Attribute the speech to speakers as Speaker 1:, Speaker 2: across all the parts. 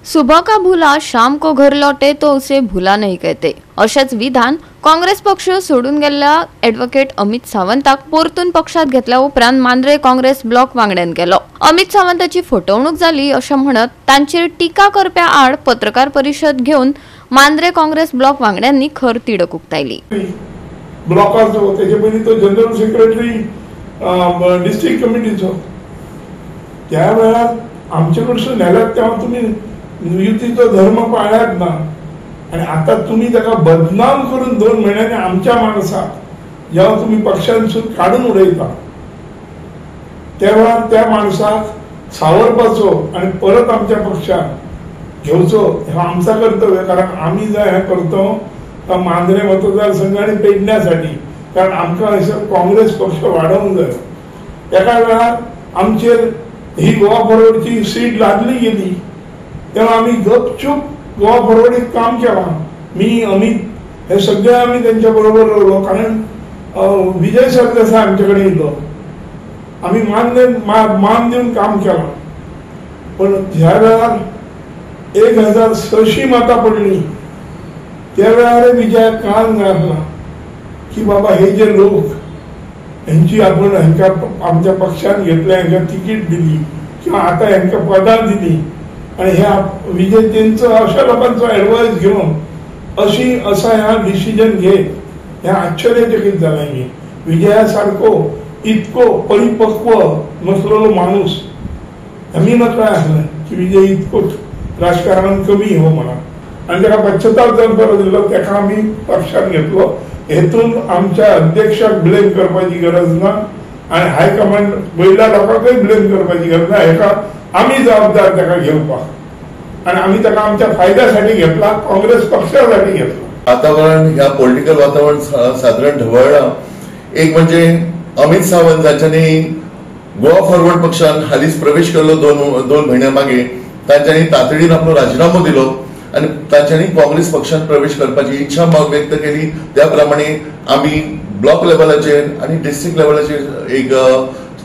Speaker 1: सुबह का भूला शाम को घर लौटे तो उसे भूला नहीं कहते असेच विधान काँग्रेस पक्ष सोडून गेलेल्या ॲडव्होकेट अमित सावंताक परतून पक्षात घेतल्या उपरांत मांद्रे काँग्रेस ब्लॉक वांगड्यान केलो। अमित सावंताची फटवणूक जाली अशें म्हणत तांचेर टिका करप्या आड पत्रकार परिशद घेवन मांद्रे काँग्रेस ब्लॉक वांगड्यांनी खर तिडक उक्तायली।
Speaker 2: ब्लॉकाचो तेजे पयलीं तो जनरल सेक्रेटरी डिस्ट्रिक्ट कमिटीचो त्या वेळार आमचे कडसून नेल्यात तेव्हा तुम्ही युतीचो धर्म पाळ्यात ना आणि आता तुम्ही त्याला बदनाम करून 2 महिन्यांनी आमच्या माणसाक जेव्हा तुम्ही पक्षांसून काढून उडयता तेव्हा त्या माणसाक सावरपाचो आणि परत आमच्या पक्षात घेवचो हे आमचा कर्तव्य। कारण आम्ही जे हे करतो मांद्रे मतदारसंघाने पेडण्यासाठी, कारण आमकां काँग्रेस पक्ष वाढवूंक जाय। एका वेळार आमचेर ही गोवा फॉरवर्डची सीट लादली गेली तेव्हा आम्ही गपचूप गोवा फॉरवर्डीत काम केला। मी अमित हे सगळे आम्ही त्यांच्या बरोबर राहिलो, कारण विजय सरदेसाय आमच्याकडे येलो, आम्ही मान देऊन काम केला। पण ज्या वेळार 1006 मतां पडली त्या वेळार विजय कान घातला की बाबा हे जे लोक यांची आपण आमच्या पक्षात घेतल्या, यांना तिकीट दिली किंवा आता यांना पदां दिली आणि ह्या विजय त्यांचं अशा लोकांचा ऍडवाइस घेऊन असा ह्या डिसिजन घेत ह्या आश्चर्यचकित झाला। मी विजयासारखो इतको परिपक्व नसलेलो माणूस आम्ही मात्र असलं की विजय इतकोच राजकारणात कमी हो म्हणा आणि त्याला पश्चाताप जनता दिलो, त्याला आम्ही पक्षात घेतलो। हेतून आमच्या अध्यक्षाक ब्लेम करपाची गरज ना आणि हायकमांड पहिल्या लोकांकय ब्लेम करपाची गरज ना। हेका आम्ही जबाबदार त्याला घेवपाक आणि आम्ही त्याला आमच्या फायद्यासाठी घेतला, काँग्रेस पक्षासाठी घेतला।
Speaker 3: वातावरण ह्या पॉलिटिकल वातावरण साधारण ढवळलं। एक म्हणजे अमित सावंत जांच्यानी गोवा फॉरवर्ड पक्षान हालीच प्रवेश केलो 2 महिन्या मागे तांच्यांनी तातडीन आपलो राजीनामो दिलो आणि तांच्यांनी काँग्रेस पक्षात प्रवेश करपाची इच्छा व्यक्त केली। त्याप्रमाणे आम्ही ब्लॉक लेवलाचेर आणि डिस्ट्रिक्ट लेवलाचेर एक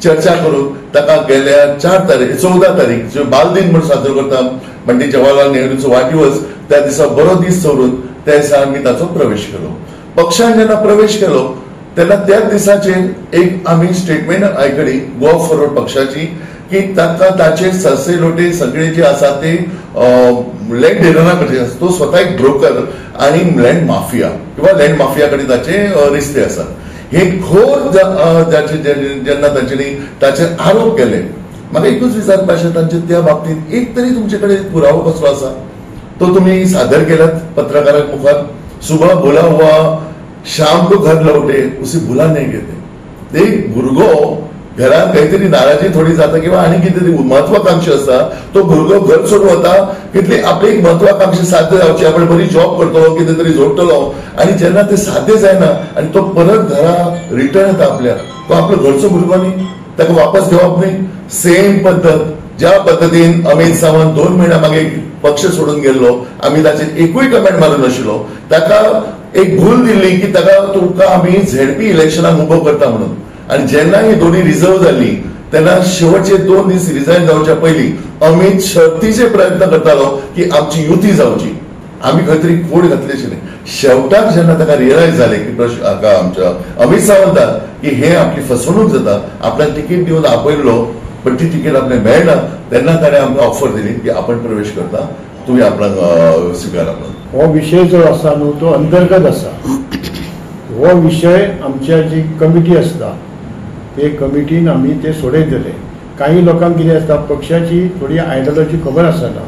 Speaker 3: चर्चा करून ताका गेल्या 14 तारीख जो बाल दिन म्हणून साजरो करता पंडित जवाहरलाल नेहरूचो वाढदिवस त्या दिसा बरो दीस दवरून त्या दिसा आम्ही ताचो प्रवेश केलो। पक्षान जेन्ना प्रवेश केलो तेन्ना त्याच दिसाचेर एक आम्ही स्टेटमेंट आयकली गोवा फॉरवर्ड पक्षाची की ताका ताचे सरसे लोटे सगळे जे आसा ते लँड डीलरा कडेन तो स्वता एक ब्रोकर आणि लँड माफिया किंवा लँड माफिया कडेन ताचे रिश्ते आसात। हे घोर जेन्ना तांच्यांनी ताचे आरोप केले, म्हाका एकूच विचारपाचें आशिल्लें तांचे त्या बाबतीत एक तरी तुमचे कडेन पुरावो कसलो आसा तो तुम्ही सादर केलात पत्रकाराक मुखार। सुबह भूला हुआ शाम को घर लौटे उसे भूला नहीं कहते। एक भुरगो घरात काहीतरी नाराजी थोडी जाता किंवा आणि कितेतरी महत्वाकांक्षी असता, तो भुरगो घर सोडून वता कितली आपली एक महत्वाकांक्षी साध्य जावची, आपण बरी जॉब करतलो कितें तरी जोडटलो आणि जेन्ना ते साध्य जायना आणि तो परत घरा रिटर्न येता आपल्या, तो आपलो घरचो भुरगो न्ही, ताका वापस घेवप न्ही। सेम पद्धत ज्या पद्धतीन अमित सावंत 2 महिन्या मागे पक्ष सोडून गेल्लो, आम्ही ताचेर एकूय कमेंट मारून नाशिल्लो, ताका एक भूल दिल्ली की ताका तुमकां आम्ही झेडपी इलेक्शनाक उबो करता म्हणून। आणि जेन्ना ही दोन्ही रिझर्व झाली तेन्ना शेवटचे 2 दीस रिझाइन जावच्या पयलीं अमित शर्तीचे प्रयत्न करतालो की आमची युती जावची, आम्ही खंय तरी खोड घातली आशिल्ली। शेवटाक जेन्ना ताका रियलायज जाले की आमच्या अमित सावंताक की हे आपली फसवणूक जाता, आपल्याक तिकीट दिवन आपयल्लो पण ती तिकीट आपल्याक मेळना, तेन्ना ताणें आमकां ऑफर दिली की आपण प्रवेश करता, तुम्ही आपल्याक स्विकारा।
Speaker 4: हो विषय जो आसा न्हू तो अंतर्गत आसा। हो विषय आमच्या जी कमिटी आसता ते कमिटीन आम्ही ते सोडयतले। काही लोकांक कितें आसता पक्षाची थोडी आयडियोलॉजी खबर आसना,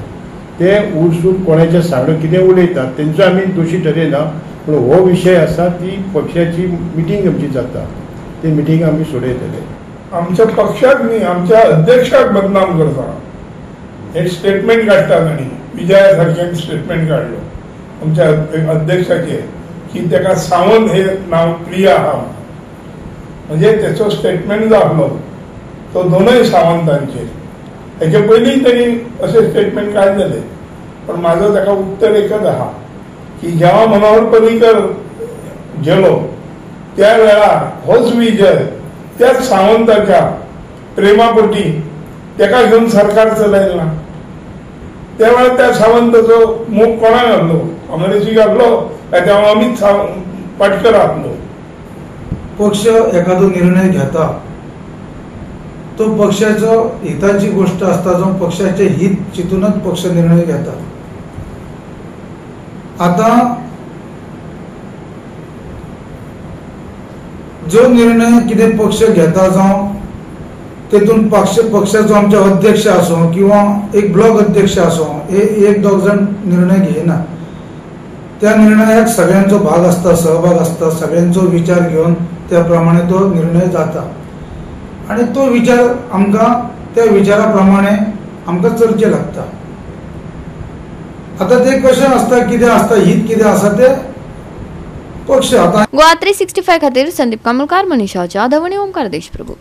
Speaker 4: ते उरसून कोणाच्या सांगून कितें उलयतात तेंचो आमी दोशी ठरयना, पूण हो विषय आसा ती पक्षाची मिटींग आमची जाता, ती मिटींग आमी सोडयतले।
Speaker 2: आमच्या पक्षाक न्ही आमच्या अध्यक्षाक बदनाम करता, एक स्टेटमेंट काडटात आनी विजया सारक्यान स्टेटमेंट काडलो आमच्या अध्यक्षाचे की ताका सावंत हे नाव प्रिय आहा, म्हणजे त्याचो स्टेटमेंट जो आसलो तो दोनूय सावंतांचे। हेचे पयलीं तरी असे स्टेटमेंट काडलेले, पण माझं ताका उत्तर एकच आहा की जेव्हा मनोहर पर्रीकर गेलो त्या वेळार होच विजय त्याच सावंताच्या प्रेमापोटी ताका घेऊन सरकार चलयला। त्यावेळेस त्या सावंताचो मोग कोणाक घातलो, काँग्रेसीक घातलो काय त्या अमित पाटकर घातलो.
Speaker 5: पक्ष एखादो निर्णय घेता तो पक्षाचो हिताची गोष्ट असता, जो पक्षाचे हित चितूनच पक्ष निर्णय घेता. आता जो निर्णय कितें पक्ष घेता जावं तेतून पक्षाचो आमचे अध्यक्ष आसो किंवा एक ब्लॉक अध्यक्ष आसो, हे एक दोग जण निर्णय घेयना. त्या निर्णयाक सगळ्यांचो भाग असता, सहभाग असता, सगळ्यांचो विचार घेऊन त्या प्रमाणे तो निर्णय जाता आणि तो विचार आमकां त्या विचारा प्रमाणे आमकां चलचे लागता. आता ते कशें असता, कितें असता, हित कितें आसा ते पक्ष. आता
Speaker 1: गोवा 365 खातीर संदीप कामुलकार, मनीषा जाधव आणि ओमकार देशप्रभू.